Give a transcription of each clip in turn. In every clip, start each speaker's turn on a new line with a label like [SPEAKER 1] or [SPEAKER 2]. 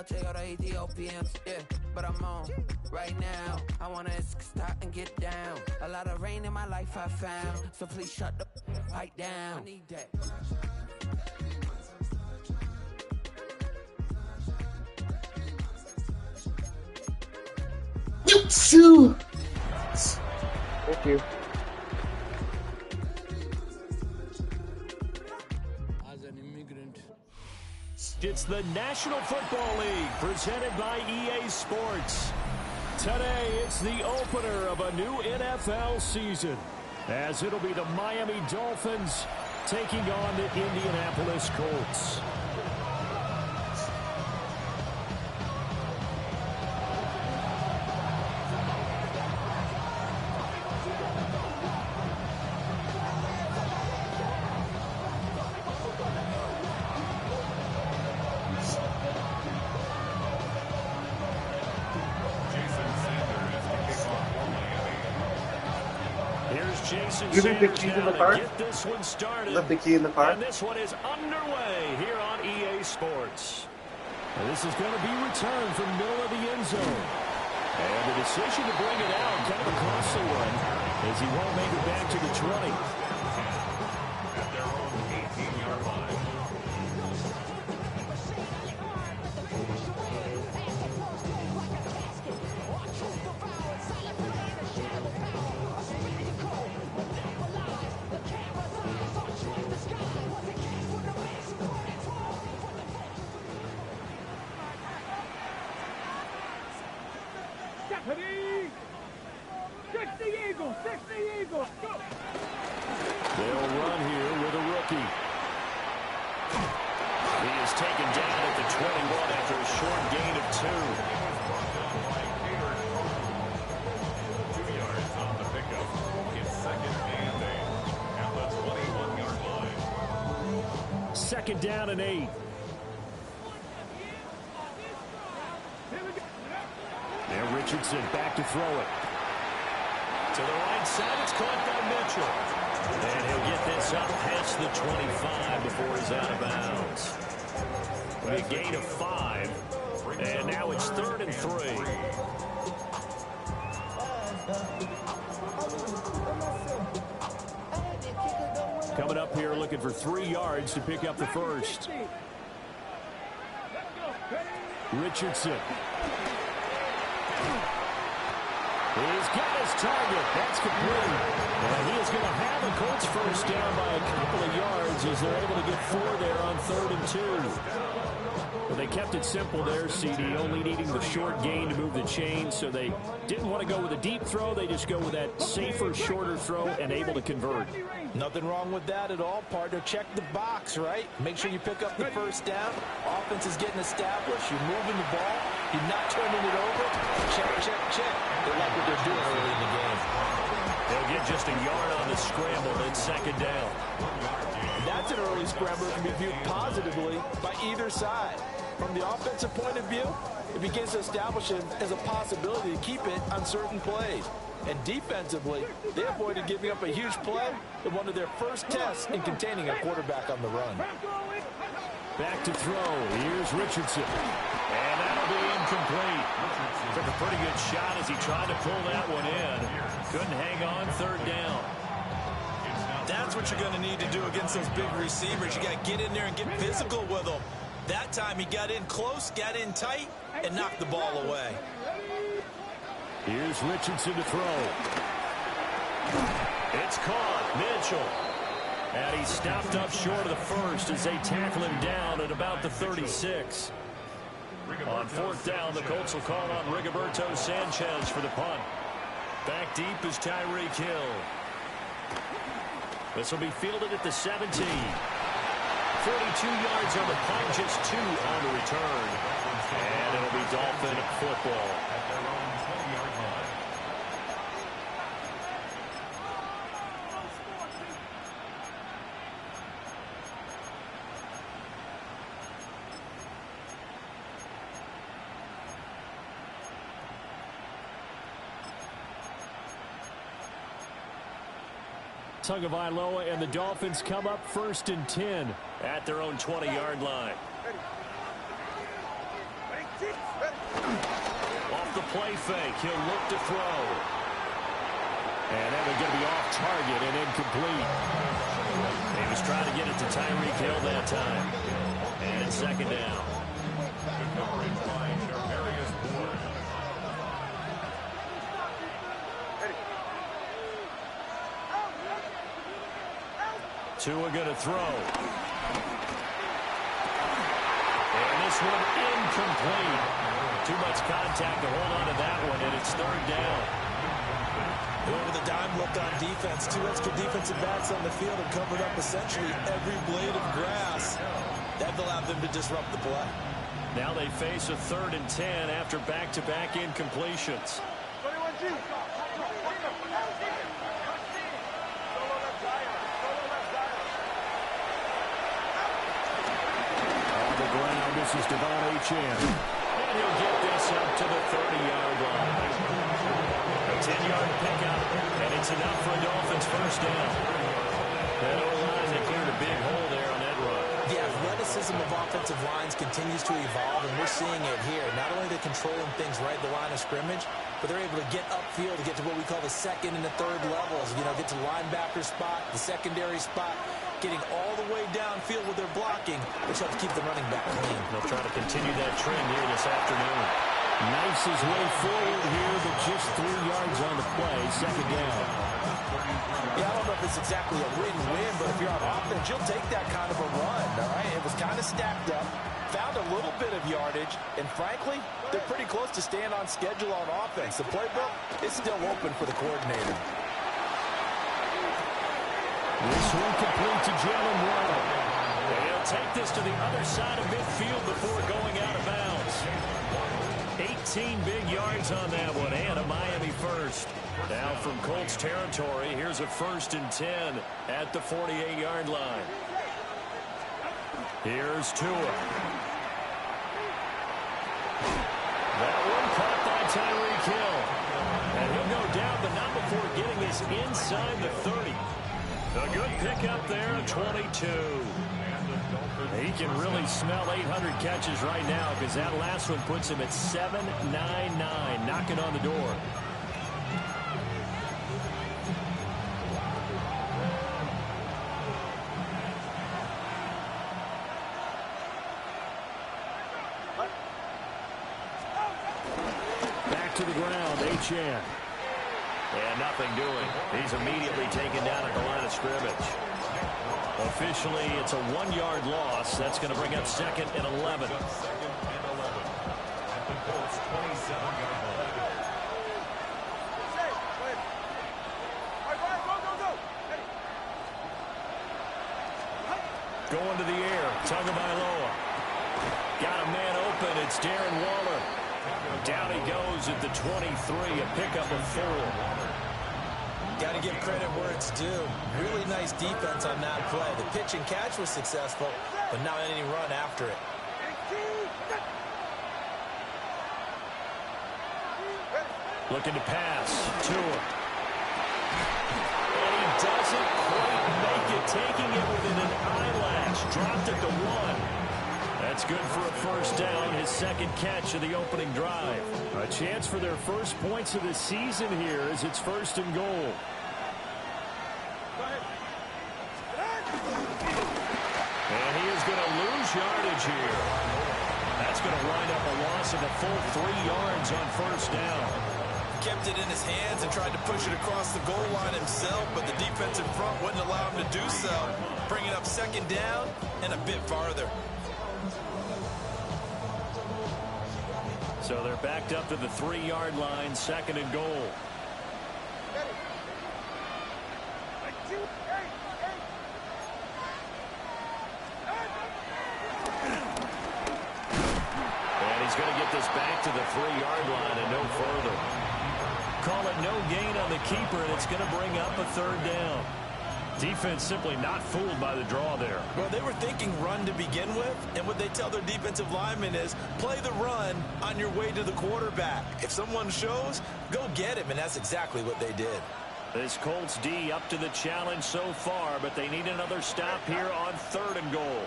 [SPEAKER 1] take all the Ethiopians, yeah, but I'm on right now. I wanna stop and get down. A lot of rain in my life I found, so please shut the pipe down. I need that.
[SPEAKER 2] Thank you.
[SPEAKER 3] As an immigrant. It's the National Football League presented by EA Sports. Today, it's the opener of a new NFL season, as it'll be the Miami Dolphins taking on the Indianapolis Colts.
[SPEAKER 2] You leave the keys in the car? Left the key in the car?
[SPEAKER 3] And this one is underway here on EA Sports. And this is going to be returned from middle of the end zone. And the decision to bring it out, kind of a costly one, as he won't make it back to the 20. At their own 18-yard line. They'll run here with a rookie. He is taken down at the 21 after a short gain of 2. 2 yards on the pickup. It's second and 8 at the 21-yard line. Second down and 8. Now Richardson back to throw it. To the right side, it's caught by Mitchell. And he'll get this up past the 25 before he's out of bounds. A gain of 5. And now it's 3rd and 3. Coming up here looking for 3 yards to pick up the first. Richardson. He's got his target. That's complete. And he is going to have a Colts first down by a couple of yards as they're able to get 4 there on 3rd and 2. Well, they kept it simple there, CD, only needing the short gain to move the chain, so they didn't want to go with a deep throw. They just go with that safer, shorter throw and able to convert.
[SPEAKER 4] Nothing wrong with that at all, partner. Check the box, right? Make sure you pick up the first down. Offense is getting established. You're moving the ball. You're not turning it over. Check, check, check. They like what they're doing early in the game.
[SPEAKER 3] They'll get just a yard on the scramble, then second down.
[SPEAKER 4] That's an early scramble that can be viewed positively by either side. From the offensive point of view, it begins to establish it as a possibility to keep it on certain plays. And defensively, they avoided giving up a huge play in one of their first tests in containing a quarterback on the run.
[SPEAKER 3] Back to throw. Here's Richardson. And that'll be incomplete. Took a pretty good shot as he tried to pull that one in. Couldn't hang on, 3rd down.
[SPEAKER 5] That's what you're going to need to do against those big receivers. You got to get in there and get physical with them. That time he got in close, got in tight, and knocked the ball away.
[SPEAKER 3] Here's Richardson to throw. It's caught. Mitchell. And he's stopped up short of the first as they tackle him down at about the 36. On 4th down, the Colts will call on Rigoberto Sanchez for the punt. Back deep is Tyreek Hill. This will be fielded at the 17. 42 yards on the punt, just 2 on the return. And it'll be Dolphin football. At their own 20-yard line. Tagovailoa and the Dolphins come up 1st and 10 at their own 20-yard line. Off the play fake, he'll look to throw. And that one's going to be off target and incomplete. He was trying to get it to Tyreek Hill that time. And it's second down. Tua going to throw. And this one incomplete. Too much contact to hold on to that one, and it's third down.
[SPEAKER 4] Going with a dime look on defense. Two extra defensive backs on the field and covered up essentially every blade of grass. That allowed them to disrupt the play.
[SPEAKER 3] Now they face a 3rd and 10 after back-to-back incompletions. This is Devon Achane. And he'll get this up to the 30-yard line. A 10-yard pickup, and it's enough for a Dolphins first down. That O-line, they cleared a big hole there on that run.
[SPEAKER 4] The athleticism of offensive lines continues to evolve, and we're seeing it here. Not only are they controlling things right at the line of scrimmage, but they're able to get upfield to get to what we call the 2nd and the 3rd levels. You know, get to the linebacker spot, the secondary spot, getting all the way downfield with their blocking, which helps keep the running back clean.
[SPEAKER 3] They'll try to continue that trend here this afternoon. Nice his way forward here, but just 3 yards on the play, second down.
[SPEAKER 4] Yeah, I don't know if it's exactly a win-win, but if you're on offense, you'll take that kind of a run, all right? It was kind of stacked up, found a little bit of yardage, and frankly, they're pretty close to staying on schedule on offense. The playbook is still open for the coordinator.
[SPEAKER 3] This one complete to Jalen Waddle. He'll take this to the other side of midfield before going out of bounds. 18 big yards on that one, and a Miami first. Now from Colts territory, here's a 1st and 10 at the 48-yard line. Here's Tua. That one caught by Tyreek Hill. And he'll go down, but not before getting us inside the 30. A good pickup there at 22. He can really smell 800 catches right now because that last one puts him at 799, knocking on the door. Back to the ground, Achane. And nothing doing. He's immediately taken down at the line of scrimmage. Officially, it's a 1-yard loss. That's going to bring up 2nd and 11. Going to the air. Tagovailoa. Got a man open. It's Darren Waller. Down he goes at the 23. A pickup of 4.
[SPEAKER 4] Got to give credit where it's due. Really nice defense on that play. The pitch and catch was successful, but not any run after it.
[SPEAKER 3] Looking to pass. Tua. And he doesn't quite make it, taking it within an eyelash. Dropped it to 1. That's good for a first down, his 2nd catch of the opening drive. A chance for their first points of the season here as it's 1st and goal. And he is going to lose yardage here. That's going to wind up a loss of a full 3 yards on first down.
[SPEAKER 5] Kept it in his hands and tried to push it across the goal line himself, but the defensive front wouldn't allow him to do so. Bringing up 2nd down and a bit farther.
[SPEAKER 3] So they're backed up to the 3-yard line, 2nd and goal. And he's going to get this back to the 3-yard line and no further. Call it no gain on the keeper, and it's going to bring up a 3rd down. Defense simply not fooled by the draw there.
[SPEAKER 4] Well, they were thinking run to begin with, and what they tell their defensive linemen is play the run on your way to the quarterback. If someone shows, go get him, and that's exactly what they did.
[SPEAKER 3] This Colts D up to the challenge so far, but they need another stop here on 3rd and goal.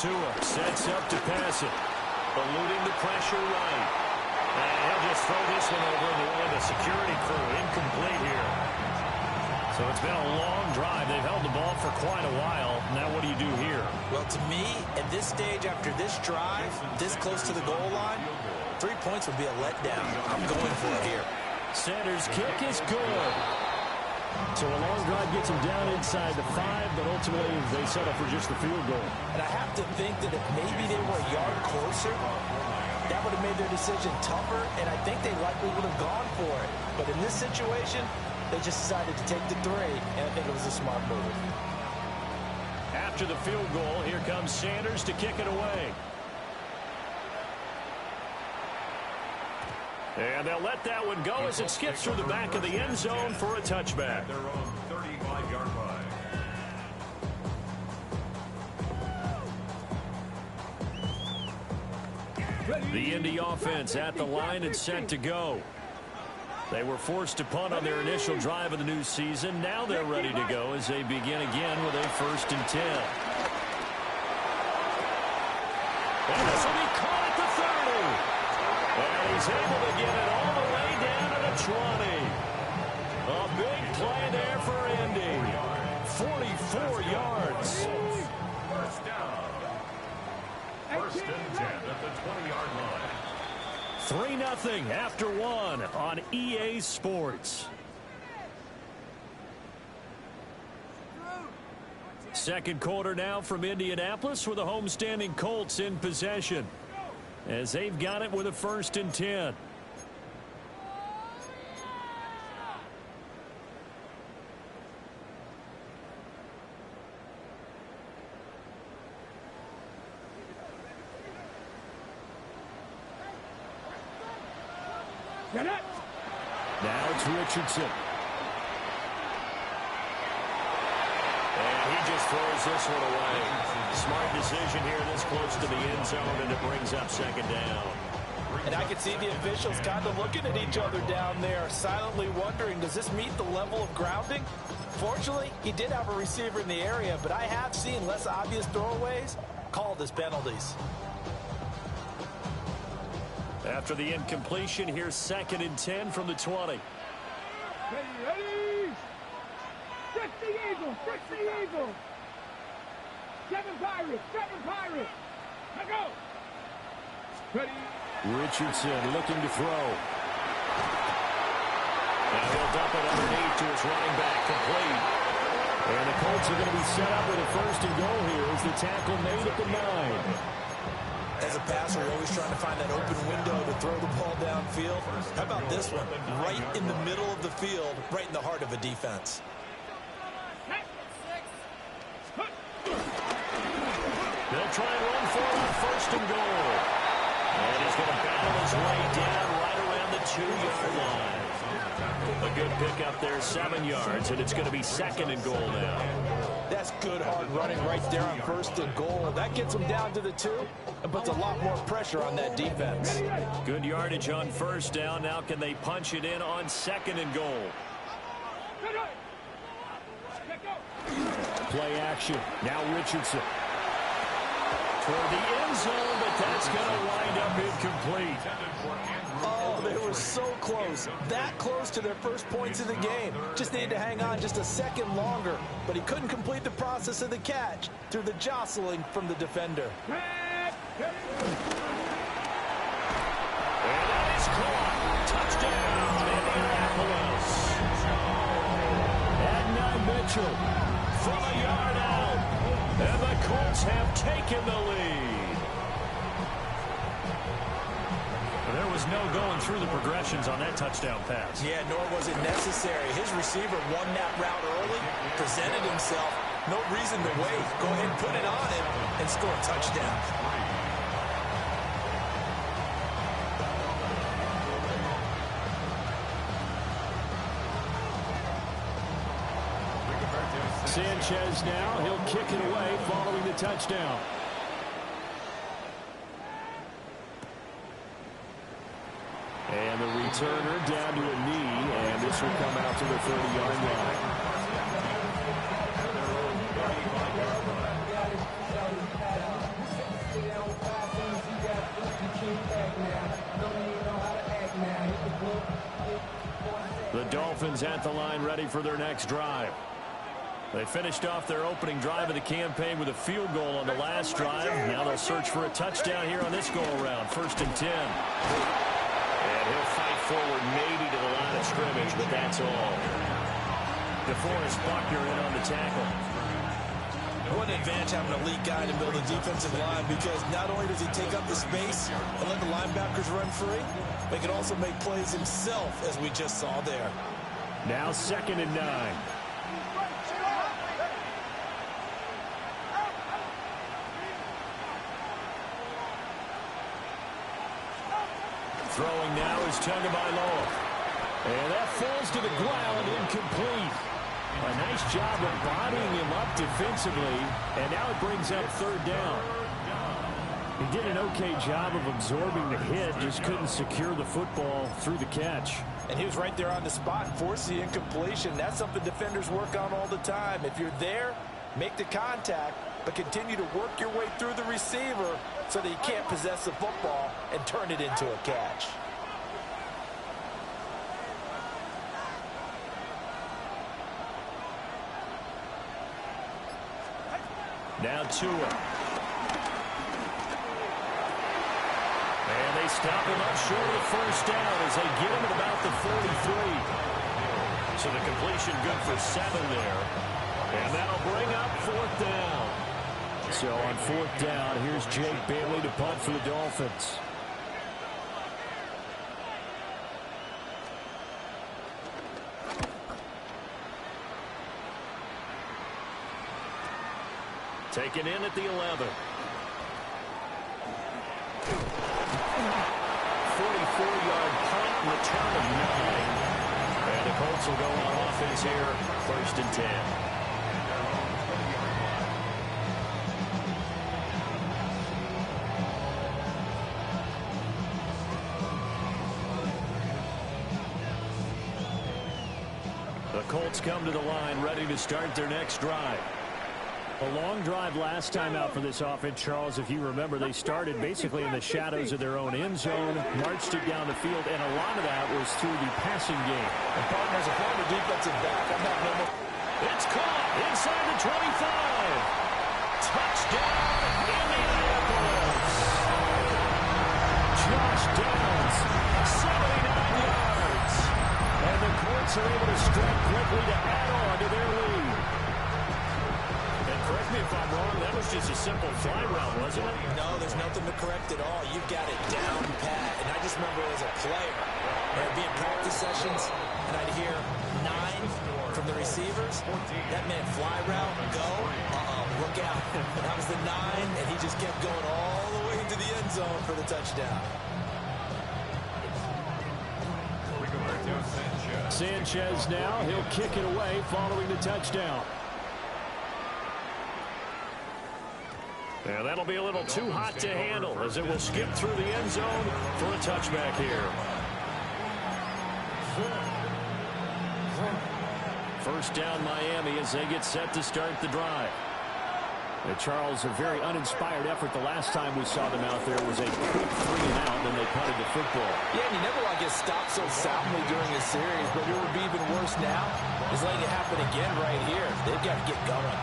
[SPEAKER 3] Tua sets up to pass it. Eluding the pressure right. And he'll just throw this one over the security crew. Incomplete here. So it's been a long drive. They've held the ball for quite a while. Now what do you do here?
[SPEAKER 5] Well, to me, at this stage, after this drive, this close to the goal line, 3 points would be a letdown. I'm going for it here.
[SPEAKER 3] Sanders' kick is good. So a long drive gets them down inside the 5, but ultimately they settle for just the field goal.
[SPEAKER 5] And I have to think that if maybe they were a yard closer, that would have made their decision tougher, and I think they likely would have gone for it. But in this situation, they just decided to take the 3, and I think it was a smart move.
[SPEAKER 3] After the field goal, here comes Sanders to kick it away. And they'll let that one go as it skips through the back of the end zone for a touchback.
[SPEAKER 6] Their own 35-yard line.
[SPEAKER 3] The Indy offense at the line and set to go. They were forced to punt on their initial drive of the new season. Now they're ready to go as they begin again with a 1st and 10. And this will be caught at the 30. And he's able to get it all the way down to the 20. A big play there for Indy. 44 yards.
[SPEAKER 6] First down. 1st and 10 at the 20-yard line.
[SPEAKER 3] 3-0 after 1 on EA Sports. Second quarter now from Indianapolis with the homestanding Colts in possession, as they've got it with a 1st and 10. Now it's Richardson. And he just throws this one away. Smart decision here this close to the end zone, and it brings up 2nd down.
[SPEAKER 5] And I can see the officials kind of looking at each other down there, silently wondering, does this meet the level of grounding? Fortunately, he did have a receiver in the area, but I have seen less obvious throwaways called as penalties.
[SPEAKER 3] After the incompletion, here's 2nd and 10 from the 20.
[SPEAKER 7] Ready? Fix the Eagle! Fix the Eagle! 7 Pirates! 7 Pirates! Now go! Ready?
[SPEAKER 3] Richardson looking to throw. And he'll dump it underneath to his running back, complete. And the Colts are going to be set up with a 1st and goal here as the tackle made at the 9.
[SPEAKER 5] As a passer, you're always trying to find that open window to throw the ball downfield. How about this one? Right in the middle of the field, right in the heart of a defense.
[SPEAKER 3] They'll try and run for it on 1st and goal. And he's going to battle his way down right around the 2-yard line. A good pickup there, 7 yards, and it's going to be 2nd and goal now.
[SPEAKER 5] That's good hard running right there on 1st and goal. That gets them down to the 2 and puts a lot more pressure on that defense.
[SPEAKER 3] Good yardage on 1st down. Now can they punch it in on 2nd and goal? Play action. Now Richardson. Toward the end zone, but that's going to wind up incomplete.
[SPEAKER 5] Oh, they were so close. That close to their first points of the game. Just needed to hang on just a second longer, but he couldn't complete the process of the catch through the jostling from the defender.
[SPEAKER 3] And that is caught. Touchdown, Indianapolis. Edna Mitchell from a yard out. And the Colts have taken the lead. There was no going through the progressions on that touchdown pass.
[SPEAKER 5] Yeah, nor was it necessary. His receiver won that route early, presented himself. No reason to wait. Go ahead and put it on him and score a touchdown.
[SPEAKER 3] Sanchez now, he'll kick it away following the touchdown. And the returner down to a knee, and this will come out to the 30-yard line. Dolphins at the line ready for their next drive. They finished off their opening drive of the campaign with a field goal on the last drive. Now they'll search for a touchdown here on this go-around. 1st and 10. And he'll fight forward maybe to the line of scrimmage, but that's all. DeForest Buckner in on the tackle.
[SPEAKER 5] What an advantage having a lead guy in the middle of the defensive line, because not only does he take up the space and let the linebackers run free, but he can also make plays himself, as we just saw there.
[SPEAKER 3] Now 2nd and 9. Throwing now is Tagovailoa. And that falls to the ground, incomplete. A nice job of bodying him up defensively, and now it brings up 3rd down. He did an okay job of absorbing the hit, just couldn't secure the football through the catch.
[SPEAKER 5] And he was right there on the spot, forcing the incompletion. That's something defenders work on all the time. If you're there, make the contact, but continue to work your way through the receiver so that you can't possess the football and turn it into a catch.
[SPEAKER 3] Now Tua. And they stop him up short of the 1st down as they get him at about the 43. So the completion good for 7 there. And that'll bring up 4th down. So on 4th down, here's Jake Bailey to punt for the Dolphins. Taken in at the 11. 44-yard punt, return of 9. And the Colts will go on offense here, 1st and 10. The Colts come to the line ready to start their next drive. A long drive last time out for this offense, Charles. If you remember, they started basically in the shadows of their own end zone, marched it down the field, and a lot of that was through the passing game.
[SPEAKER 5] And partners, a former defensive back, I'm not normal.
[SPEAKER 3] It's caught inside the 25. Touchdown, Indianapolis. Josh Downs, 79 yards. And the Colts are able to strike quickly to add on to their lead. Correct me if I'm wrong, that was just a simple fly route, wasn't it?
[SPEAKER 5] No, there's nothing to correct at all. You've got it down pat. And I just remember as a player, there'd be in practice sessions, and I'd hear 9 from the receivers. That meant fly route, go, look out. And that was the 9, and he just kept going all the way into the end zone for the touchdown.
[SPEAKER 3] Sanchez now, he'll kick it away following the touchdown. And that'll be a little too hot to handle as it will skip through the end zone for a touchback here. 1st down Miami as they get set to start the drive. And Charles, a very uninspired effort the last time we saw them out there was a quick 3 and out, then they punted the football.
[SPEAKER 5] Yeah, and you never want to get stopped so soundly during a series, but what would be even worse now is letting it happen again right here. They've got to get going.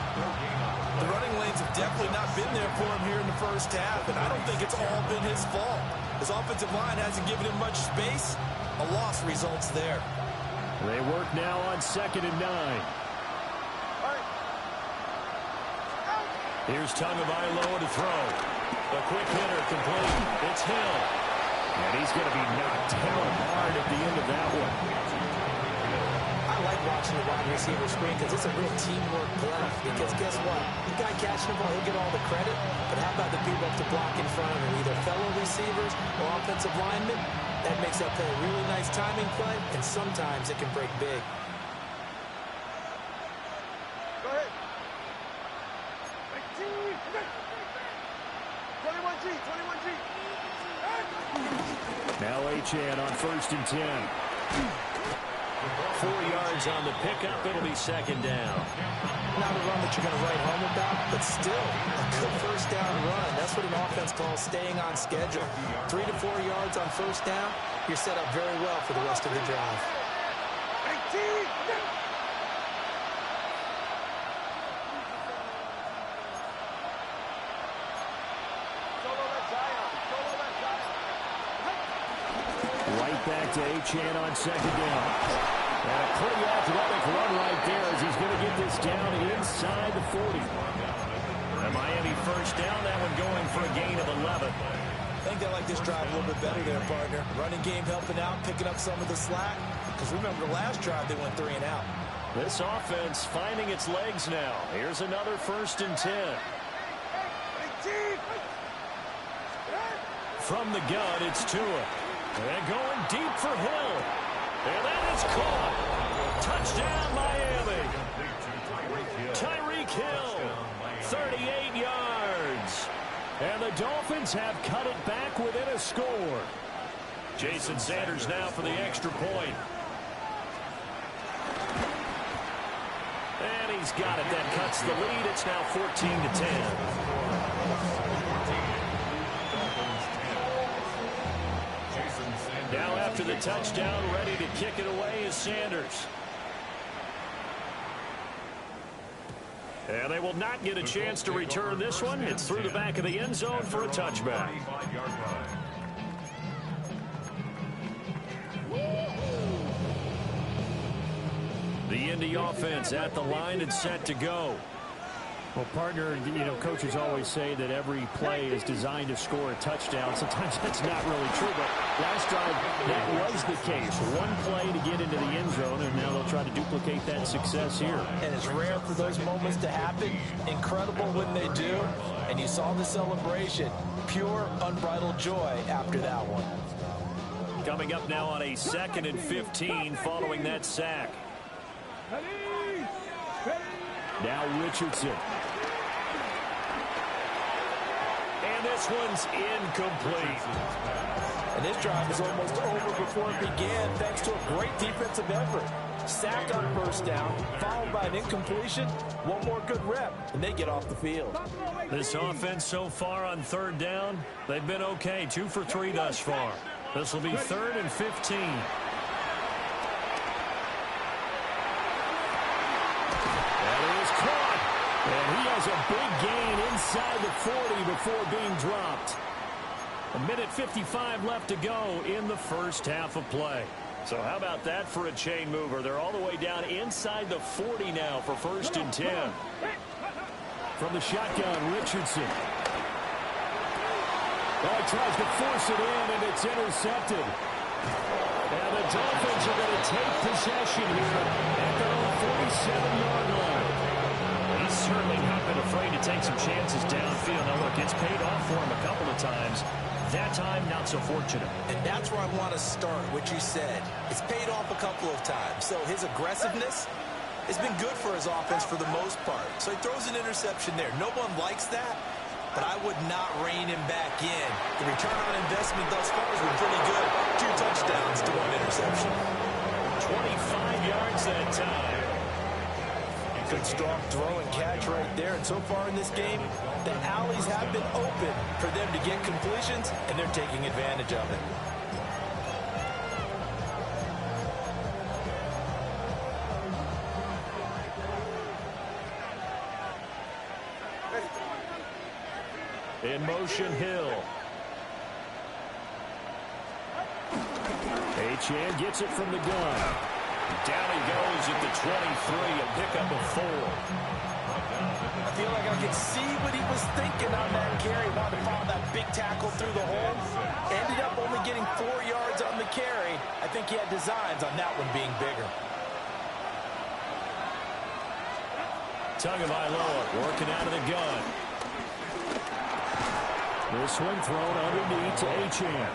[SPEAKER 5] The running lanes have definitely not been there for him here in the 1st half, and I don't think it's all been his fault. His offensive line hasn't given him much space. A loss results there.
[SPEAKER 3] They work now on 2nd and 9. Here's Tagovailoa to throw. A quick hitter complete. It's Hill. And he's going to be knocked down hard at the end of that one.
[SPEAKER 5] I like watching the wide receiver screen because it's a real teamwork play. Because guess what? The guy catching the ball, he'll get all the credit. But how about the people up to block in front of him? Either fellow receivers or offensive linemen. That makes that play a really nice timing play, and sometimes it can break big.
[SPEAKER 7] Go ahead. 21G.
[SPEAKER 3] Now Achane on 1st and 10. 4 yards on the pickup. It'll be 2nd down.
[SPEAKER 5] Not a run that you're going to write home about, but still a good 1st down run. That's what an offense calls staying on schedule. 3 to 4 yards on 1st down, you're set up very well for the rest of the drive.
[SPEAKER 3] Right back to Achane on second down. And a pretty athletic run right there as he's going to get this down inside the 40. And Miami first down, that one going for a gain of 11.
[SPEAKER 5] I think they like this drive a little bit better there, partner. Running game helping out, picking up some of the slack. Because remember, the last drive they went 3 and out.
[SPEAKER 3] This offense finding its legs now. Here's another 1st and 10. From the gun, it's Tua. And going deep for Hill. And that is caught. Touchdown, Miami. Tyreek Hill, 38 yards. And the Dolphins have cut it back within a score. Jason Sanders now for the extra point. And he's got it. That cuts the lead. It's now 14-10. Now after the touchdown, ready to kick it away is Sanders. And they will not get a chance to return this one. It's through the back of the end zone for a touchback. The Indy offense at the line and set to go.
[SPEAKER 8] Well, partner, you know, coaches always say that every play is designed to score a touchdown. Sometimes that's not really true, but last drive, that was the case. One play to get into the end zone, and now they'll try to duplicate that success here.
[SPEAKER 5] And it's rare for those moments to happen. Incredible when they do. And you saw the celebration. Pure, unbridled joy after that one.
[SPEAKER 3] Coming up now on a 2nd and 15 following that sack. Now Richardson. And this one's incomplete.
[SPEAKER 5] And this drive is almost over before it began thanks to a great defensive effort. Sack on 1st down, followed by an incompletion. One more good rep, and they get off the field.
[SPEAKER 3] This offense so far on 3rd down, they've been okay. 2 for 3 thus far. This will be 3rd and 15.
[SPEAKER 8] And he has a big gain inside the 40 before being dropped.
[SPEAKER 3] 1:55 left to go in the first half of play. So how about that for a chain mover? They're all the way down inside the 40 now for 1st and 10.
[SPEAKER 8] From the shotgun, Richardson. Oh, he tries to force it in, and it's intercepted.
[SPEAKER 3] And the Dolphins are going to take possession here at their own 47-yard line. He's certainly not been afraid to take some chances downfield. Now, look, it's paid off for him a couple of times. That time, not so fortunate.
[SPEAKER 5] And that's where I want to start, what you said. It's paid off a couple of times. So his aggressiveness has been good for his offense for the most part. So he throws an interception there. No one likes that, but I would not rein him back in. The return on investment thus far has been pretty good. 2 touchdowns to 1 interception.
[SPEAKER 3] 25 yards that time.
[SPEAKER 5] Good strong throw and catch right there. And so far in this game, the alleys have been open for them to get completions, and they're taking advantage of it.
[SPEAKER 3] In motion, Hill.
[SPEAKER 8] Achane gets it from the gun.
[SPEAKER 3] Down he goes at the 23, a pickup of 4.
[SPEAKER 5] I feel like I could see what he was thinking on that carry. Wanted to follow that big tackle through the hole. Ended up only getting 4 yards on the carry. I think he had designs on that one being bigger.
[SPEAKER 3] Tagovailoa working out of the gun.
[SPEAKER 8] This one thrown underneath to Achane.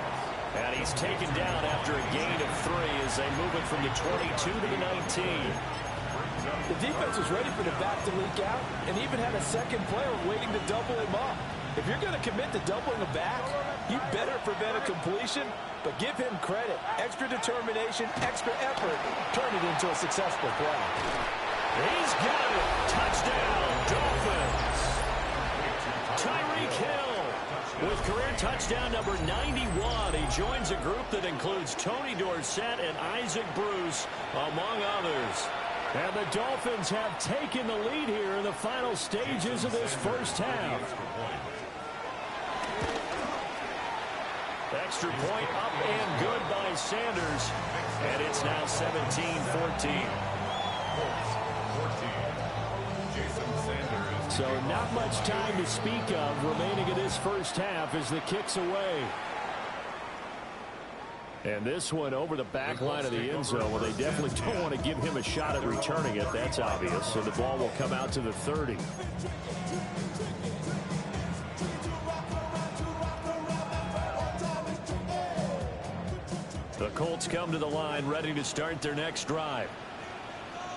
[SPEAKER 3] And he's taken down after a gain of 3 as they move it from the 22 to the 19.
[SPEAKER 5] The defense was ready for the back to leak out and even had a second player waiting to double him up. If you're going to commit to doubling a back, you better prevent a completion, but give him credit. Extra determination, extra effort, turn it into a successful play.
[SPEAKER 3] He's got it. Touchdown, Dolphins. Tyreek Hill
[SPEAKER 8] With career touchdown number 91, he joins a group that includes Tony Dorsett and Isaac Bruce, among others. And the Dolphins have taken the lead here in the final stages of this first half. Extra point up and good by Sanders. And it's now 17-14. So not much time to speak of remaining in this first half as the kick's away. And this one over the back line of the end zone. Well, they definitely don't want to give him a shot at returning it. That's obvious. So the ball will come out to the 30. The Colts come to the line ready to start their next drive.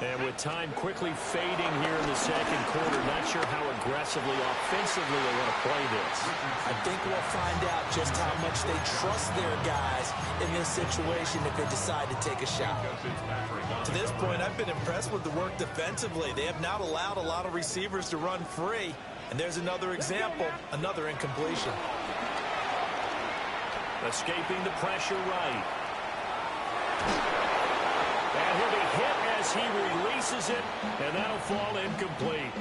[SPEAKER 8] And with time quickly fading here in the second quarter, not sure how aggressively, offensively they want to play this.
[SPEAKER 5] I think we'll find out just how much they trust their guys in this situation if they decide to take a shot. To this point, I've been impressed with the work defensively. They have not allowed a lot of receivers to run free. And there's another example, another incompletion.
[SPEAKER 8] Escaping the pressure right. And he'll be hit as he releases it, and that'll fall incomplete.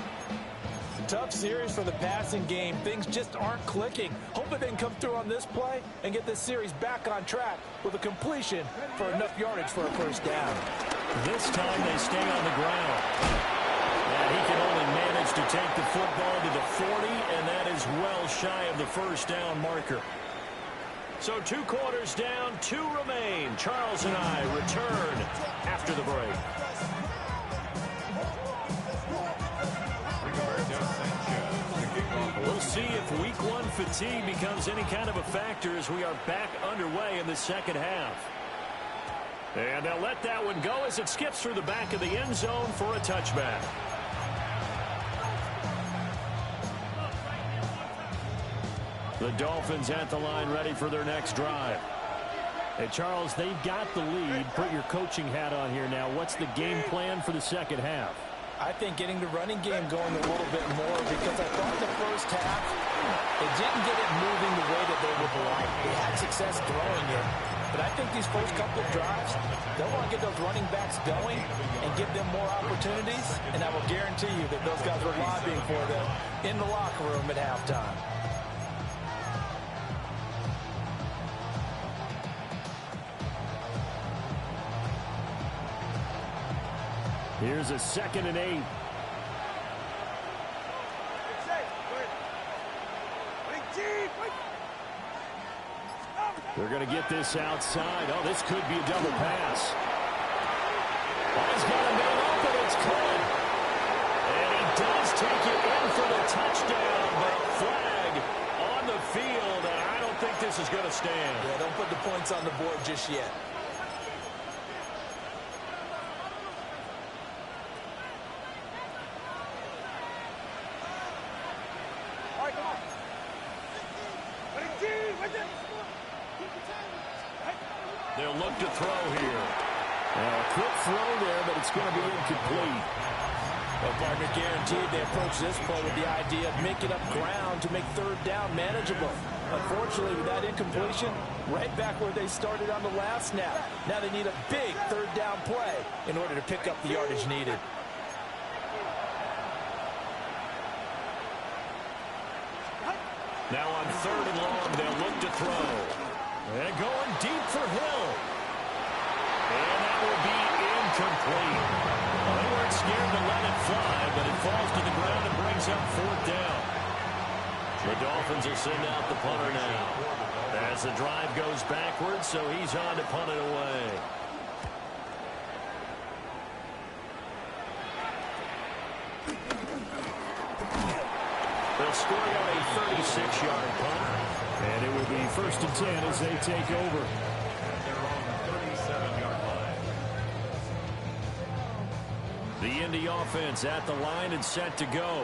[SPEAKER 5] Tough series for the passing game. Things just aren't clicking. Hoping they can come through on this play and get this series back on track with a completion for enough yardage for a first down.
[SPEAKER 8] This time they stay on the ground. And he can only manage to take the football to the 40, and that is well shy of the first down marker. So 2 quarters down, 2 remain. Charles and I return after the break. We'll see if week 1 fatigue becomes any kind of a factor as we are back underway in the second half. And they'll let that one go as it skips through the back of the end zone for a touchback. The Dolphins at the line ready for their next drive. Hey, Charles, they've got the lead. Put your coaching hat on here now. What's the game plan for the second half?
[SPEAKER 5] I think getting the running game going a little bit more because I thought the first half, they didn't get it moving the way that they would like. They had success throwing it. But I think these first couple of drives, they'll want to get those running backs going and give them more opportunities. And I will guarantee you that those guys were lobbying for them in the locker room at halftime.
[SPEAKER 8] Here's a 2nd and 8. They're going to get this outside. Oh, this could be a double pass. Oh, he's got a man open. It's caught. And he does take it in for the touchdown, but flag on the field, and I don't think this is going to stand.
[SPEAKER 5] Yeah, don't put the points on the board just yet.
[SPEAKER 8] They'll look to throw here. A quick throw there, but it's going to be incomplete.
[SPEAKER 5] Well, partner, guaranteed they approach this play with the idea of making up ground to make third down manageable. Unfortunately, with that incompletion, right back where they started on the last snap. Now they need a big third down play in order to pick up the yardage needed.
[SPEAKER 8] Now on 3rd and long, they'll look to throw. And going deep for Hill. And that will be incomplete. Well, they weren't scared to let it fly, but it falls to the ground and brings up 4th down. The Dolphins will send out the punter now. As the drive goes backwards, so he's on to punt it away. They'll score it on a 36-yard punt. And it will be 1st and 10 as they take over.
[SPEAKER 6] They're on the 37-yard line.
[SPEAKER 8] The Indy offense at the line and set to go.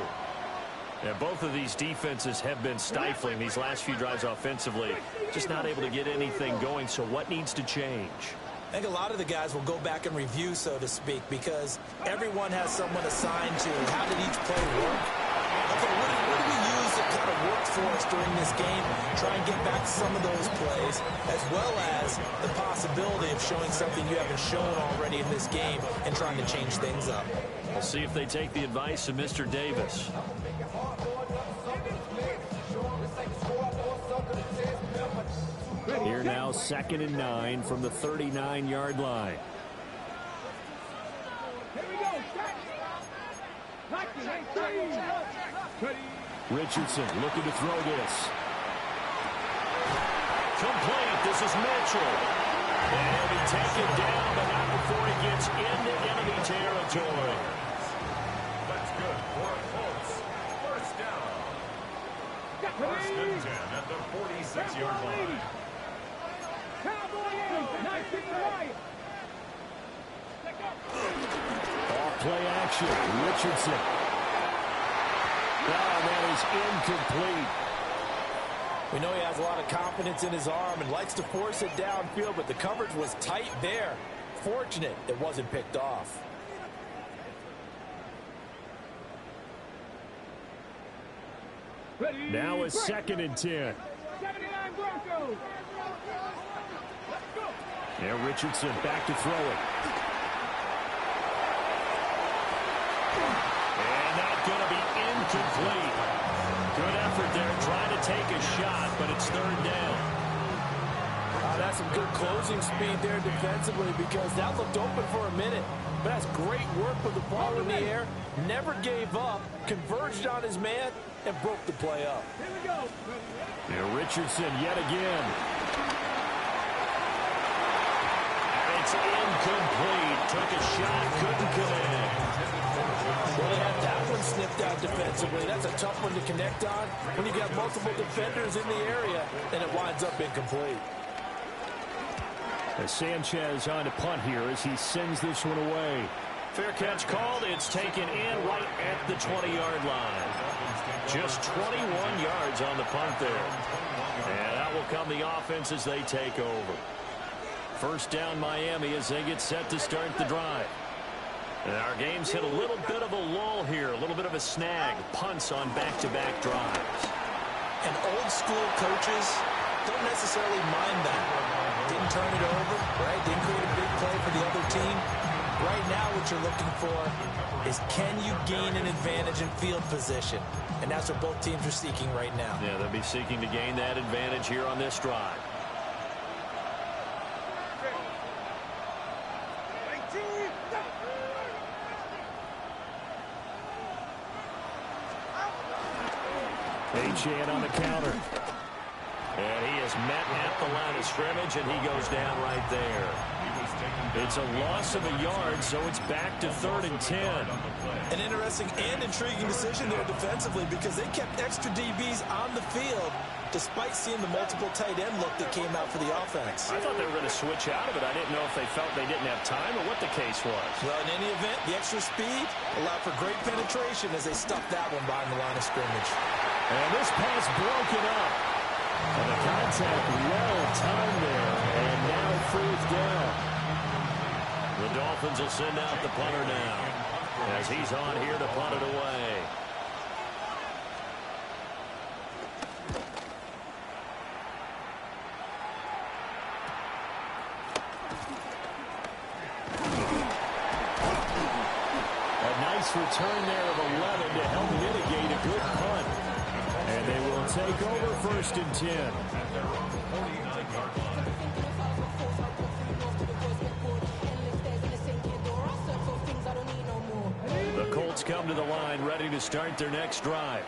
[SPEAKER 8] And both of these defenses have been stifling these last few drives offensively. Just not able to get anything going, so what needs to change?
[SPEAKER 5] I think a lot of the guys will go back and review, so to speak, because everyone has someone assigned to how did each play work. Okay, what do we use that kind of worked for us during this game, try and get back to some of those plays, as well as the possibility of showing something you haven't shown already in this game and trying to change things up.
[SPEAKER 8] We'll see if they take the advice of Mr. Davis. Here now, 2nd and 9 from the 39-yard line.
[SPEAKER 7] Here we go.
[SPEAKER 8] Richardson looking to throw this. Complete. This is Mitchell. And he'll be taken down, but not before he gets into enemy territory.
[SPEAKER 6] That's good for a Colts. First down. First and 10 at the 46-yard line.
[SPEAKER 7] Cowboy in. Nice kick to right.
[SPEAKER 8] Off play action. Richardson. That is incomplete.
[SPEAKER 5] We know he has a lot of confidence in his arm and likes to force it downfield, but the coverage was tight there. Fortunate it wasn't picked off.
[SPEAKER 8] Now a 2nd and 10.
[SPEAKER 7] 79 Broncos.
[SPEAKER 8] Now Richardson back to throw it. And not going to be incomplete. Good effort there trying to take a shot, but it's 3rd down.
[SPEAKER 5] That's some good closing speed there defensively because that looked open for a minute. But that's great work with the ball in the air. Never gave up, converged on his man, and broke the play up.
[SPEAKER 7] Here we go.
[SPEAKER 8] Now Richardson yet again. It's incomplete. Took a shot, couldn't connect.
[SPEAKER 5] Well, they had that one snipped out defensively. That's a tough one to connect on when you got multiple defenders in the area, and it winds up incomplete.
[SPEAKER 8] As Sanchez on to punt here as he sends this one away. Fair catch called. It's taken in right at the 20-yard line. Just 21 yards on the punt there. And that will come the offense as they take over. First down Miami as they get set to start the drive. And our game's hit a little bit of a lull here, a little bit of a snag. Punts on back-to-back drives.
[SPEAKER 5] And old school coaches don't necessarily mind that. Didn't turn it over, right? Didn't create a big play for the other team. Right now what you're looking for is can you gain an advantage in field position? And that's what both teams are seeking right now.
[SPEAKER 8] Yeah, they'll be seeking to gain that advantage here on this drive. Achane on the counter. And he is met at the line of scrimmage, and he goes down right there. It's a loss of a yard, so it's back to 3rd and 10.
[SPEAKER 5] An interesting and intriguing decision there defensively because they kept extra DBs on the field despite seeing the multiple tight end look that came out for the offense.
[SPEAKER 8] I thought they were going to switch out of it. I didn't know if they felt they didn't have time or what the case was.
[SPEAKER 5] Well, in any event, the extra speed allowed for great penetration as they stuffed that one behind the line of scrimmage.
[SPEAKER 8] And this pass broken up. And the contact well timed there. And now 4th down. The Dolphins will send out the punter now as he's on here to punt it away. A nice return there of 11 to help mitigate a good punt. And they will take over 1st and 10. The Colts come to the line ready to start their next drive.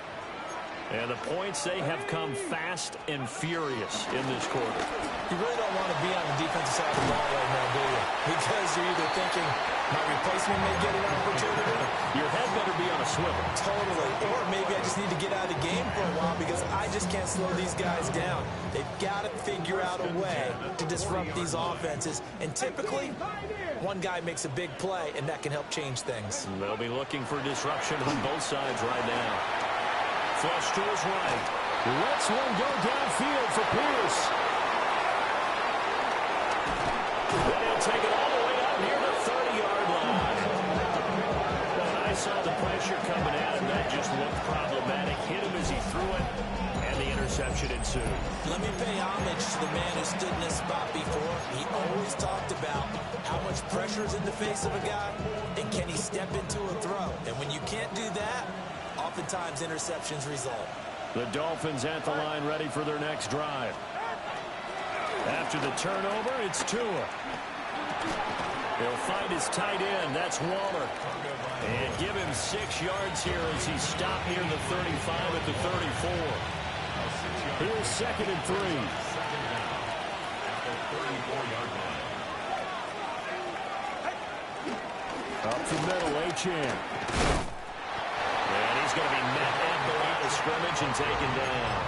[SPEAKER 8] And the points, they have come fast and furious in this quarter.
[SPEAKER 5] You really don't want to be on the defensive side of the ball right now, do you? Because you're either thinking, my replacement may get an opportunity.
[SPEAKER 8] Your head better be on a swivel.
[SPEAKER 5] Totally. Or maybe I just need to get out of the game for a while because I just can't slow these guys down. They've got to figure out a way to disrupt these offenses. And typically, one guy makes a big play, and that can help change things.
[SPEAKER 8] They'll be looking for disruption on both sides right now. Flush to his right. Lets one go downfield for Pierce. They'll take it all the way up near the 30-yard line. When I saw the pressure coming at him, that just looked problematic. Hit him as he threw it, and the interception ensued.
[SPEAKER 5] Let me pay homage to the man who stood in this spot before. He always talked about how much pressure is in the face of a guy and can he step into a throw. And when you can't do that, oftentimes interceptions result.
[SPEAKER 8] The Dolphins at the line ready for their next drive. After the turnover, it's Tua. He'll find his tight end. That's Waller. And give him 6 yards here as he's stopped near the 35 at the 34. Here's 2nd and 3. Up the middle, Achane. And he's going to be met at the line of scrimmage and taken down.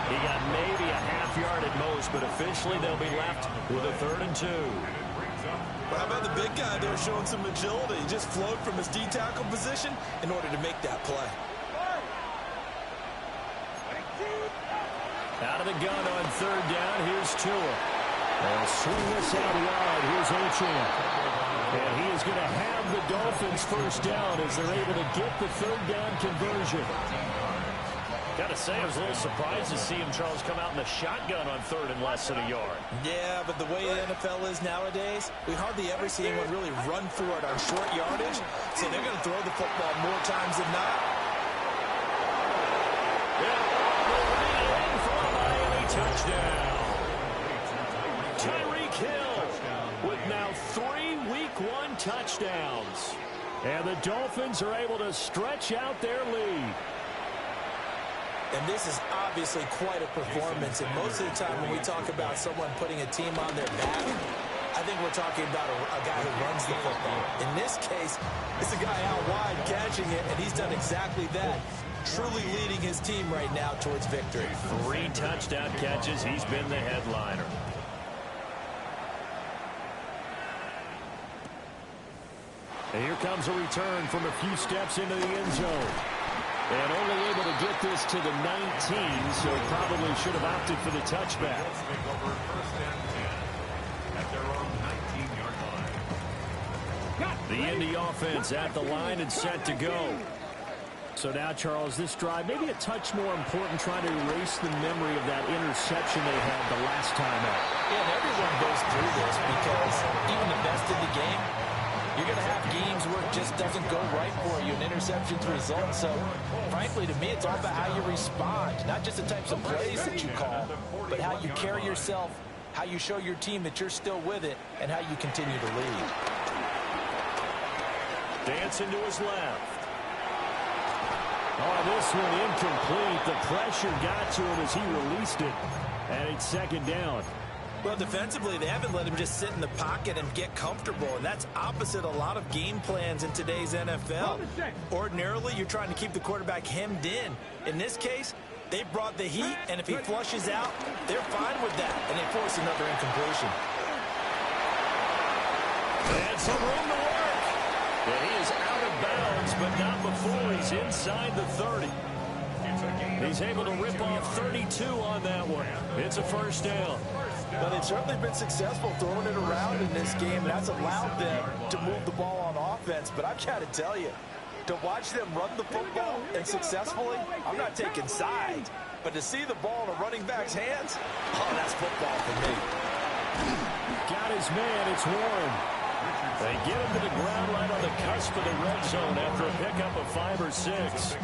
[SPEAKER 8] He got maybe a half yard at most, but officially they'll be left with a 3rd and 2.
[SPEAKER 5] Well, how about the big guy there showing some agility? He just flowed from his D-tackle position in order to make that play.
[SPEAKER 8] Out of the gun on 3rd down. Here's Tua. They'll swing this out wide. Here's Achane. And he is going to have the Dolphins first down as they're able to get the 3rd down conversion. Got to say, I was a little surprised to see him, Charles, come out in the shotgun on 3rd and less than a yard.
[SPEAKER 5] Yeah, but the way the NFL is nowadays, we hardly ever see anyone really run for it on short yardage. So they're going to throw the football more times than not.
[SPEAKER 8] Touchdown. Tyreek Hill with now 3 Week 1 touchdowns. And the Dolphins are able to stretch out their lead.
[SPEAKER 5] And this is obviously quite a performance. And most of the time when we talk about someone putting a team on their back, I think we're talking about a guy who runs the football. In this case, it's a guy out wide catching it, and he's done exactly that. Truly leading his team right now towards victory.
[SPEAKER 8] 3 touchdown catches. He's been the headliner. And here comes a return from a few steps into the end zone. And only able to get this to the 19, so probably should have opted for the touchback. The Indy offense at the line and set to go. So now, Charles, this drive maybe a touch more important, trying to erase the memory of that interception they had the last time out.
[SPEAKER 5] Yeah, and everyone goes through this because even the best in the game, you're going to have games where it just doesn't go right for you, and interceptions result. So, frankly, to me, it's all about how you respond, not just the types of plays that you call, but how you carry yourself, how you show your team that you're still with it, and how you continue to lead.
[SPEAKER 8] Dancing to his left. Oh, this one incomplete. The pressure got to him as he released it. And it's 2nd down.
[SPEAKER 5] Well, defensively, they haven't let him just sit in the pocket and get comfortable, and that's opposite a lot of game plans in today's NFL. Ordinarily, you're trying to keep the quarterback hemmed in. In this case, they brought the heat, and if he flushes out, they're fine with that, and they force another incompletion.
[SPEAKER 8] And some room to work. And he is out of bounds, but not before he's inside the 30. He's able to rip off 32 on that one. It's a first down.
[SPEAKER 5] Well, they've certainly been successful throwing it around in this game, and that's allowed them to move the ball on offense. But I've got to tell you, to watch them run the football and successfully, I'm not taking sides, but to see the ball in a running back's hands, oh, that's football for me.
[SPEAKER 8] Got his man. It's Warren. They get him to the ground right on the cusp of the red zone after a pickup of 5 or 6.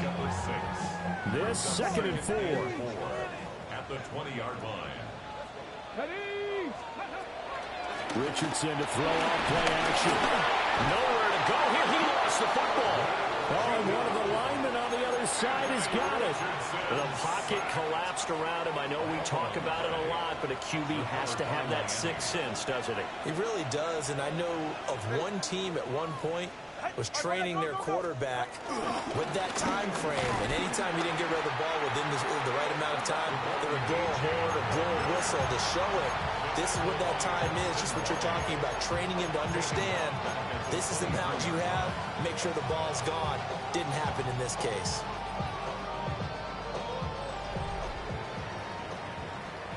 [SPEAKER 8] This 2nd and 4.
[SPEAKER 6] At the 20-yard line.
[SPEAKER 8] Richardson to throw off play action. Nowhere to go here. He lost the football. Oh, and one of the linemen on the other side has got it. The pocket collapsed around him. I know we talk about it a lot, but a QB has to have that sixth sense, doesn't he?
[SPEAKER 5] He really does, and I know of one team at one point was training their quarterback with that time frame, and anytime he didn't get rid of the ball within the right amount of time, they would blow a horn or blow a whistle to show it. This is what that time is, just what you're talking about, training him to understand this is the amount you have, make sure the ball's gone. Didn't happen in this case.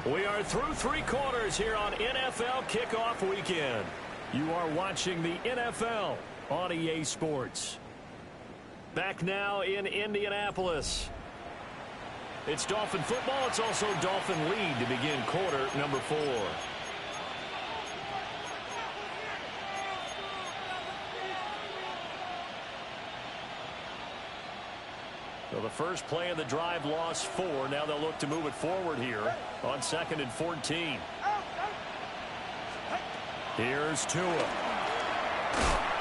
[SPEAKER 8] We are through 3 quarters here on NFL Kickoff Weekend. You are watching the NFL on EA Sports. Back now in Indianapolis. It's Dolphin football. It's also Dolphin lead to begin quarter number 4. So the first play of the drive lost 4. Now they'll look to move it forward here on 2nd and 14. Here's Tua.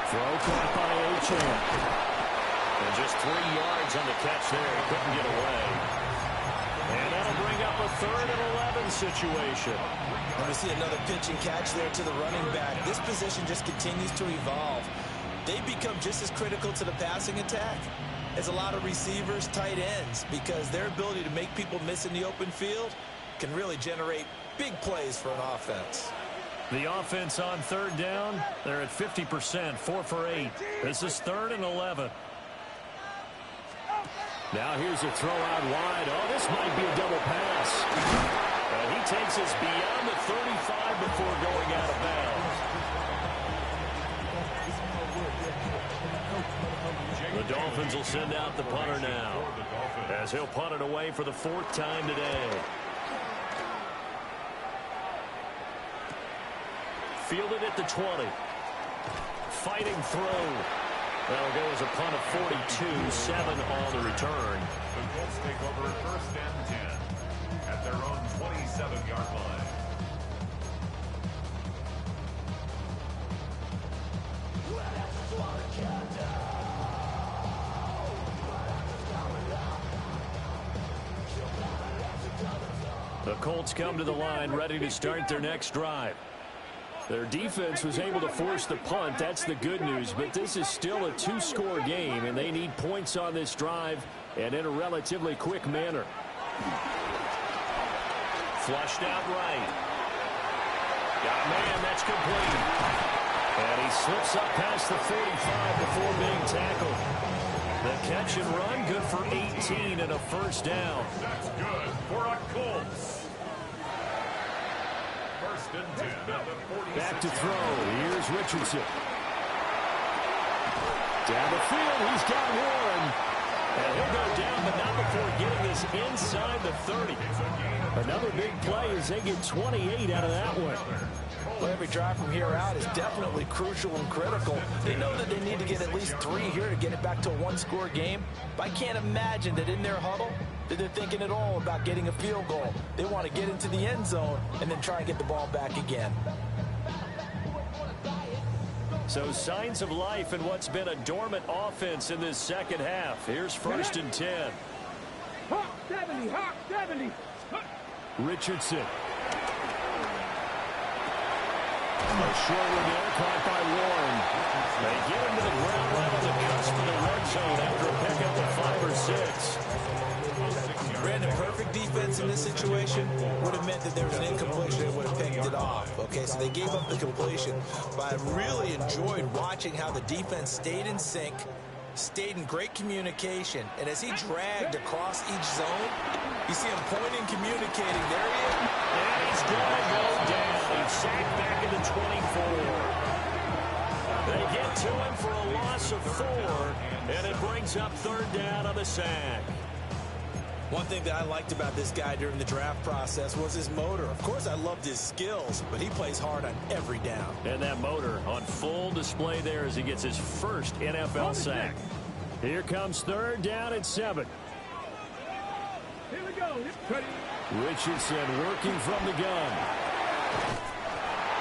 [SPEAKER 8] Throw caught by Achane. And just 3 yards on the catch there. He couldn't get away. And that'll bring up a 3rd and 11 situation.
[SPEAKER 5] And we see another pitch and catch there to the running back. This position just continues to evolve. They become just as critical to the passing attack as a lot of receivers, tight ends, because their ability to make people miss in the open field can really generate big plays for an offense.
[SPEAKER 8] The offense on 3rd down, they're at 50%, 4 for 8. This is 3rd and 11. Now here's a throw out wide. Oh, this might be a double pass. And he takes us beyond the 35 before going out of bounds. The Dolphins will send out the punter now, as he'll punt it away for the 4th time today. Fielded at the 20. Fighting throw. That'll go as a punt of 42, 7 on the return.
[SPEAKER 6] The Colts take over 1st and 10 at their own 27-yard line.
[SPEAKER 8] The Colts come to the line ready to start their next drive. Their defense was able to force the punt. That's the good news, but this is still a 2-score game, and they need points on this drive and in a relatively quick manner. Flushed out right. Got man, that's complete. And he slips up past the 45 before being tackled. The catch and run, good for 18 and a 1st down.
[SPEAKER 6] That's good for a Colts. 1st and 10 at the 46.
[SPEAKER 8] Back to throw. Here's Richardson. Down the field. He's got one. And he'll go down, but not before getting this inside the 30. Another big play as they get 28 out of that one.
[SPEAKER 5] Well, every drive from here out is definitely crucial and critical. They know that they need to get at least 3 here to get it back to a 1-score game. But I can't imagine that in their huddle that they're thinking at all about getting a field goal. They want to get into the end zone and then try and get the ball back again.
[SPEAKER 8] So signs of life in what's been a dormant offense in this 2nd half. Here's 1st and 10.
[SPEAKER 7] Hawk 70, Hawk 70.
[SPEAKER 8] Richardson. A short one there, caught by Warren. They get him to the ground right on the cusp of the red zone after a pickup of 5 or 6.
[SPEAKER 5] Brandon, perfect defense in this situation would have meant that there was an incompletion and would have picked it off. Okay, so they gave up the completion. But I really enjoyed watching how the defense stayed in sync, stayed in great communication, and as he dragged across each zone, you see him pointing, communicating. There he is.
[SPEAKER 8] And he's going to go down. He's sacked back at the 24. They get to him for a loss of 4, and it brings up 3rd down on the sack.
[SPEAKER 5] One thing that I liked about this guy during the draft process was his motor. Of course, I loved his skills, but he plays hard on every down.
[SPEAKER 8] And that motor on full display there as he gets his first NFL sack. Here comes 3rd down at 7.
[SPEAKER 7] Here we go.
[SPEAKER 8] Richardson working from the gun.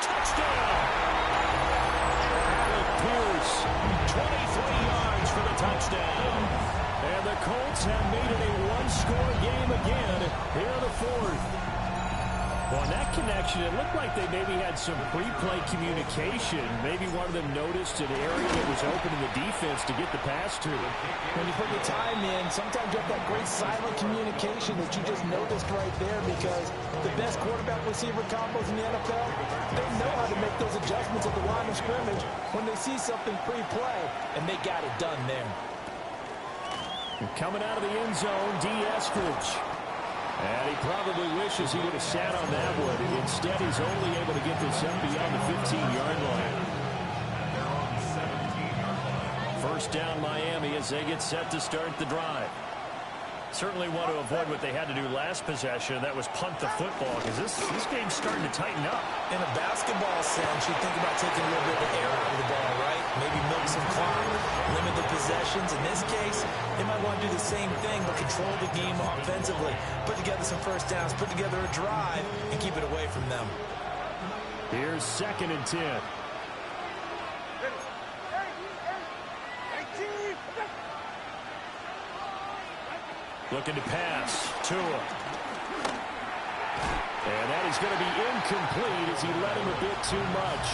[SPEAKER 8] Touchdown! Alec Pierce, 23 yards for the touchdown. And the Colts have made it a 1-score game again here in the 4th. Well, in that connection, it looked like they maybe had some pre-play communication. Maybe one of them noticed an area that was open in the defense to get the pass to.
[SPEAKER 5] When you put the time in, sometimes you have that great silent communication that you just noticed right there, because the best quarterback-receiver combos in the NFL, they know how to make those adjustments at the line of scrimmage when they see something pre-play, and they got it done there.
[SPEAKER 8] Coming out of the end zone, D. Eskridge. And he probably wishes he would have sat on that one. Instead, he's only able to get this up beyond the 15-yard line. 1st down Miami as they get set to start the drive. Certainly want to avoid what they had to do last possession. That was punt the football, because this game's starting to tighten up.
[SPEAKER 5] In a basketball sense, you think about taking a little bit of the air out of the ball, right? Maybe milk some clock, limit the possessions. In this case, they might want to do the same thing, but control the game offensively. Put together some first downs, put together a drive, and keep it away from them.
[SPEAKER 8] Here's 2nd and 10. Looking to pass. Tua. And that is going to be incomplete as he led him a bit too much.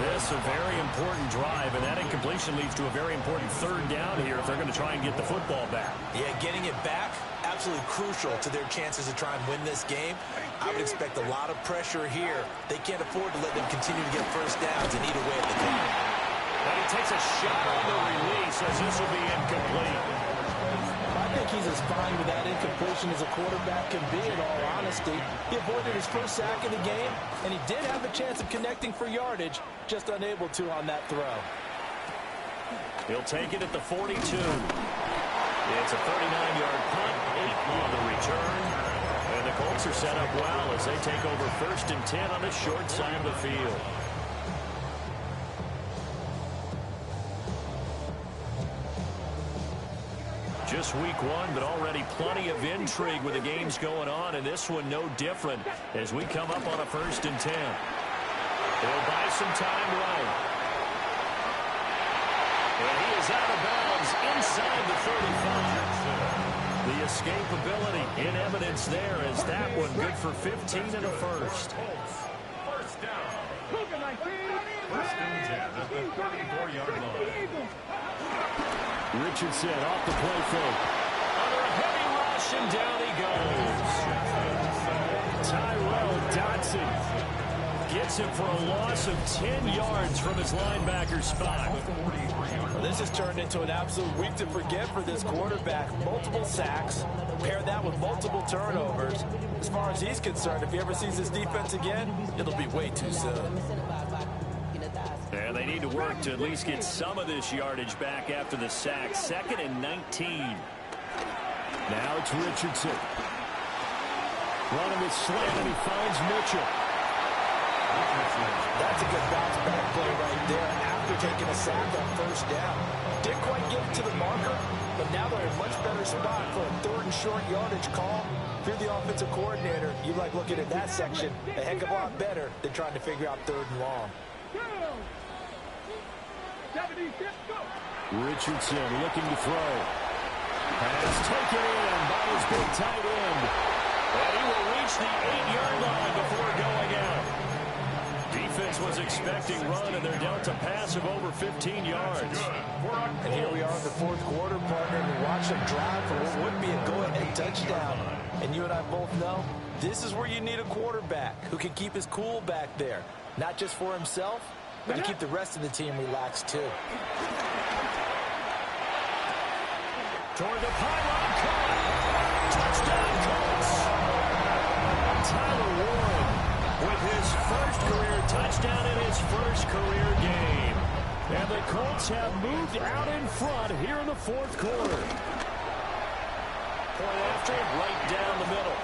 [SPEAKER 8] This a very important drive, and that incompletion leads to a very important 3rd down here if they're going to try and get the football back.
[SPEAKER 5] Yeah, getting it back, absolutely crucial to their chances to try and win this game. I would expect a lot of pressure here. They can't afford to let them continue to get first downs and eat away at the clock.
[SPEAKER 8] But he takes a shot on the release as this will be incomplete.
[SPEAKER 5] I think he's as fine with that incompletion as a quarterback can be, in all honesty. He avoided his first sack in the game, and he did have a chance of connecting for yardage, just unable to on that throw.
[SPEAKER 8] He'll take it at the 42. It's a 39-yard punt, 8 on the return. And the Colts are set up well as they take over 1st and 10 on the short side of the field. Just week 1, but already plenty of intrigue with the games going on, and this one no different as we come up on a 1st and 10. They'll buy some time right. And he is out of bounds inside the 35. The escapability in evidence there as that one good for 15 and a first.
[SPEAKER 6] First down. First and 10 at the 34-yard line.
[SPEAKER 8] Richardson off the play fake. Under a heavy rush, and down he goes. Tyrell Dodson gets him for a loss of 10 yards from his linebacker spot.
[SPEAKER 5] Well, this has turned into an absolute week to forget for this quarterback. Multiple sacks, pair that with multiple turnovers. As far as he's concerned, if he ever sees this defense again, it'll be way too soon.
[SPEAKER 8] And they need to work to at least get some of this yardage back after the sack. 2nd and 19. Now it's Richardson. Running with slant, and he finds Mitchell.
[SPEAKER 5] That's a good bounce back play right there after taking a sack on first down. Didn't quite get it to the marker, but now they're in a much better spot for a 3rd and short yardage call. If you're the offensive coordinator, you like looking at that section a heck of a lot better than trying to figure out 3rd and long.
[SPEAKER 8] Richardson looking to throw. Pass taken in by his big tight end. And he will reach the 8-yard line before going out. Defense was expecting run, and they're down to pass of over 15 yards.
[SPEAKER 5] And here we are in the 4th quarter, partner, and we watch them drive for what would be a go-ahead touchdown. And you and I both know this is where you need a quarterback who can keep his cool back there. Not just for himself, but to keep the rest of the team relaxed, too.
[SPEAKER 8] Toward the pylon, caught. Touchdown, Colts. Tyler Warren with his first career touchdown in his first career game. And the Colts have moved out in front here in the 4th quarter. Point after, right down the middle.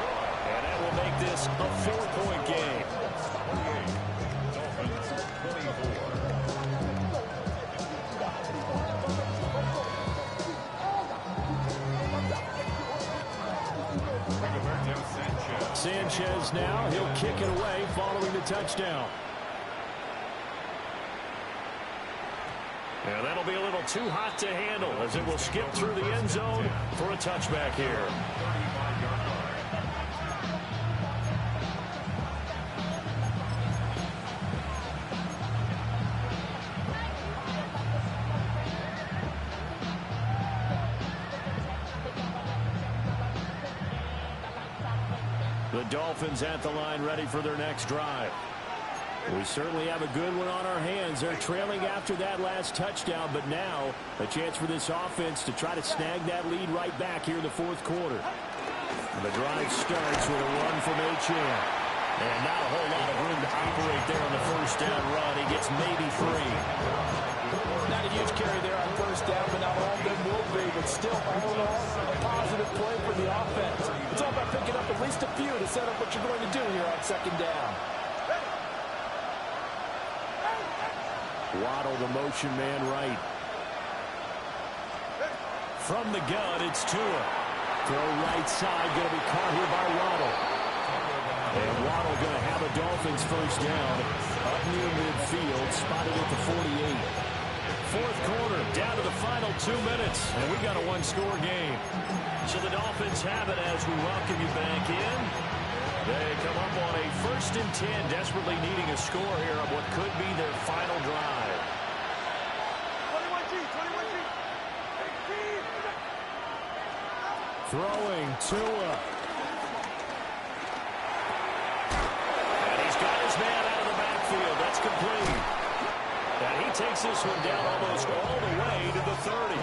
[SPEAKER 8] And that will make this a 4-point game. Sanchez now, he'll kick it away following the touchdown. And that'll be a little too hot to handle as it will skip through the end zone for a touchback here. The Dolphins at the line, ready for their next drive. We certainly have a good one on our hands. They're trailing after that last touchdown, but now a chance for this offense to try to snag that lead right back here in the 4th quarter. The drive starts with a run from H.M. And not a whole lot of room to operate there on the first down run. He gets maybe 3.
[SPEAKER 5] Not a huge carry there on first down, but not all of them will be. but still, all in all, a positive play for the offense. It's all about picking up at least a few to set up what you're going to do here on second down.
[SPEAKER 8] Waddle, the motion man right. From the gun, it's Tua. Throw right side, going to be caught here by Waddle. And Waddle going to have a Dolphins first down up near midfield, spotted at the 48. Fourth quarter, down to the final 2 minutes, and we got a one-score game. So the Dolphins have it as we welcome you back in. They come up on a 1st and 10, desperately needing a score here on what could be their final drive.
[SPEAKER 7] 21G, 21G.
[SPEAKER 8] Throwing Tua. And he's got his man out of the backfield. That's complete. And he takes this one down almost all the way to the 30.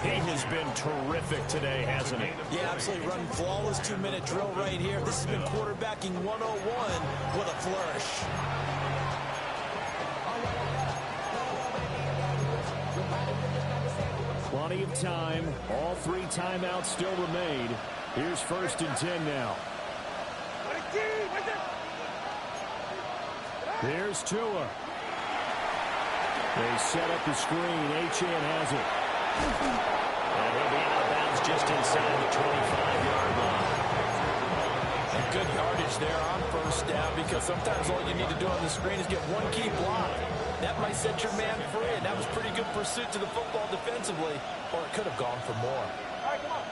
[SPEAKER 8] He has been terrific today, hasn't he?
[SPEAKER 5] Yeah, absolutely. Running flawless 2-minute drill right here. This has been quarterbacking 101 with a flourish.
[SPEAKER 8] Plenty of time. All 3 timeouts still remain. Here's 1st and 10 now. Here's Tua. They set up the screen. Achane has it. And he'll be out of bounds just inside the 25-yard line.
[SPEAKER 5] And good yardage there on first down, because sometimes all you need to do on the screen is get one key block. That might set your man free, and that was pretty good pursuit to the football defensively, or it could have gone for more.
[SPEAKER 7] All right, come on.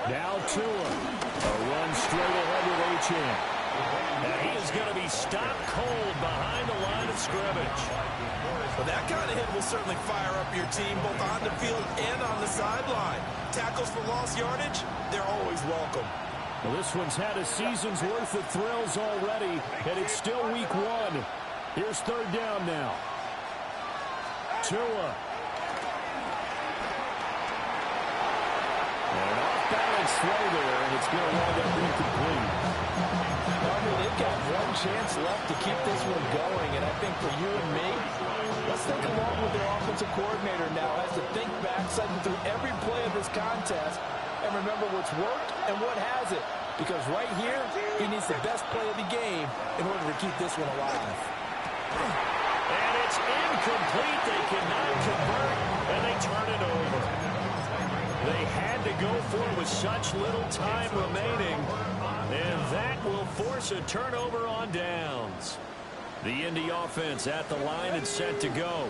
[SPEAKER 8] Now Tua. A run straight ahead with Achane. And he is going to be stopped cold behind the line of scrimmage.
[SPEAKER 5] Well, that kind of hit will certainly fire up your team, both on the field and on the sideline. Tackles for lost yardage, they're always welcome.
[SPEAKER 8] Well, this one's had a season's worth of thrills already, and it's still week 1. Here's 3rd down now. Tua. An off-balance throw there, and it's going to wind up incomplete.
[SPEAKER 5] They've got one chance left to keep this one going, and I think for you and me, let's think along with their offensive coordinator now as to think back, cycle through every play of this contest, and remember what's worked and what hasn't. Because right here, he needs the best play of the game in order to keep this one alive.
[SPEAKER 8] And it's incomplete. They cannot convert, and they turn it over. They had to go for it with such little time remaining, and that will force a turnover on downs. The Indy offense at the line and set to go.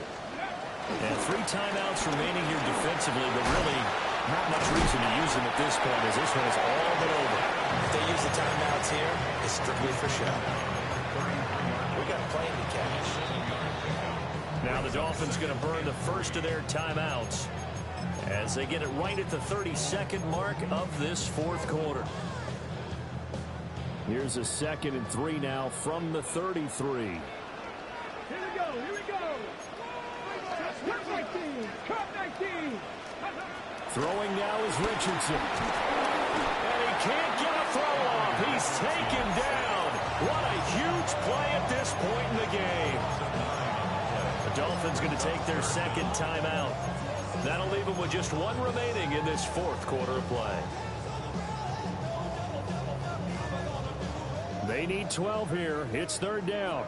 [SPEAKER 8] And 3 timeouts remaining here defensively, but really not much reason to use them at this point, as this one is all but over.
[SPEAKER 5] If they use the timeouts here, it's strictly for show. We got a plane to catch.
[SPEAKER 8] Now the Dolphins going to burn the first of their timeouts as they get it right at the 32nd mark of this 4th quarter. Here's a 2nd and 3 now from the 33.
[SPEAKER 7] Here we go, here we go. Cut 19, cut 19.
[SPEAKER 8] Throwing now is Richardson. And he can't get a throw off. He's taken down. What a huge play at this point in the game. The Dolphins going to take their 2nd timeout. That'll leave them with just 1 remaining in this 4th quarter of play. They need 12 here. It's 3rd down.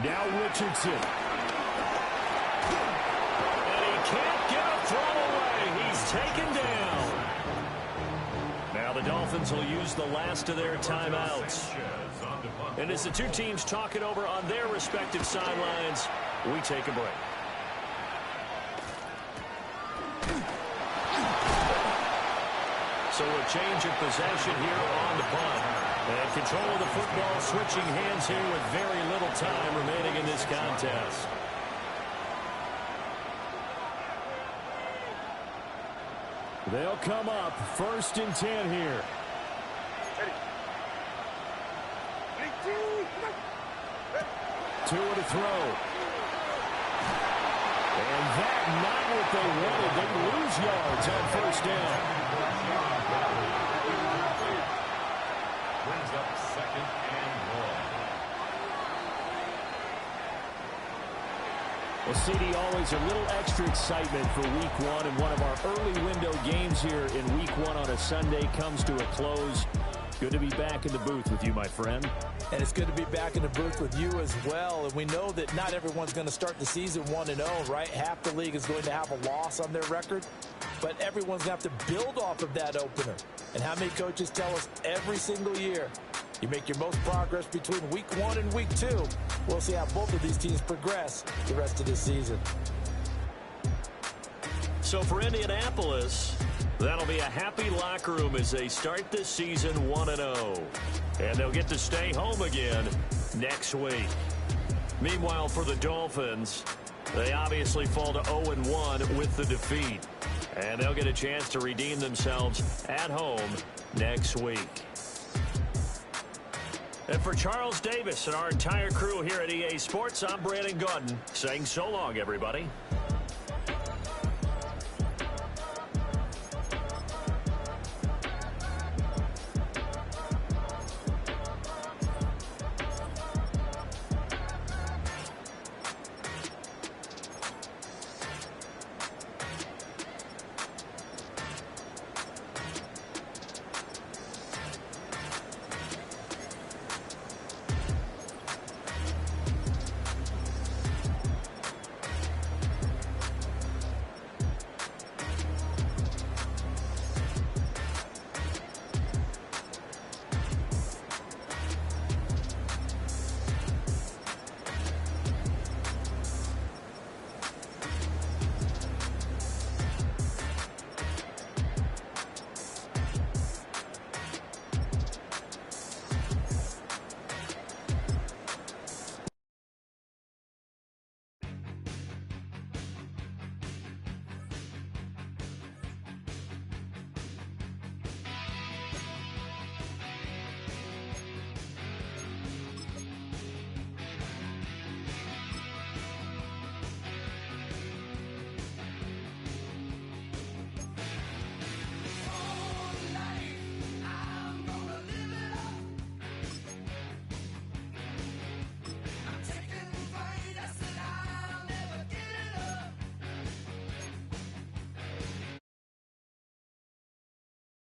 [SPEAKER 8] Now Richardson. And he can't get a throw away. He's taken down. Now the Dolphins will use the last of their timeouts. And as the 2 teams talk it over on their respective sidelines, we take a break. So a change of possession here on the punt. And control of the football switching hands here with very little time remaining in this contest. They'll come up 1st and 10 here. Tua to throw. And that not what they wanted. They lose yards on 1st down.
[SPEAKER 6] Brings up 2nd and 1.
[SPEAKER 8] Well, CD, always a little extra excitement for Week 1, and one of our early window games here in Week 1 on a Sunday comes to a close. Good to be back in the booth with you, my friend.
[SPEAKER 5] And it's good to be back in the booth with you as well. And we know that not everyone's going to start the season 1-0, right? Half the league is going to have a loss on their record. But everyone's going to have to build off of that opener. And how many coaches tell us every single year, you make your most progress between Week 1 and Week 2. We'll see how both of these teams progress the rest of this season.
[SPEAKER 3] So for Indianapolis, that'll be a happy locker room as they start this season 1-0. And they'll get to stay home again next week. Meanwhile, for the Dolphins, they obviously fall to 0-1 with the defeat. And they'll get a chance to redeem themselves at home next week. And for Charles Davis and our entire crew here at EA Sports, I'm Brandon Gaudin saying so long, everybody.